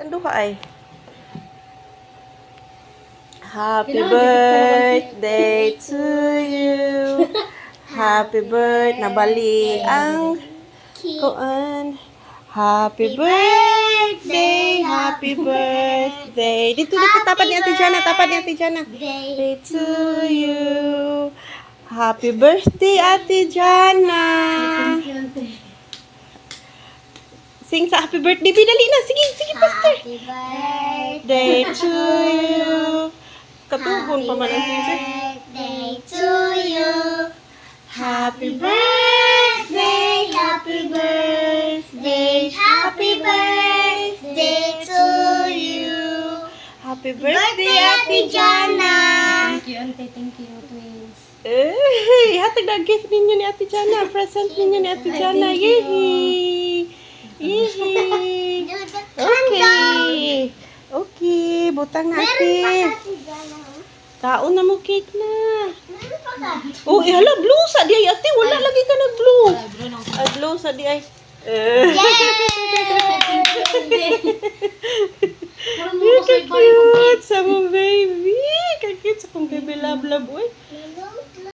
Ang duha ay. Happy birthday to you. Happy birthday. Nabali ang kuan. Happy birthday. Happy birthday. Dito tapat ni Ate Jana. Tapat ni Ate Jana. Birthday to you. Happy birthday, Ate Jana. Sing sa happy birthday. Bidali na. Sige, sige, pastor. Happy birthday Day to you. Katugon pa man ang teacher. birthday to you. Happy birthday, happy birthday, Happy birthday to you. happy birthday, Ate Jana. Thank you, Ante. Thank you, twins. Eh, hatag na gift ninyo ni Ate Jana. Present ninyo ni Ate Jana. Yehey! Yehey! Okay. Okay, butang natin. Kaon na mo cake na. Oh, hala, blue sa di ay ate. Wala lagi ka nag-blue. Ay, blue sa di ay. Parang mo ko sa ibalik kong Cute sa mo, baby. Ka-cute sa kong baby love-love, uy.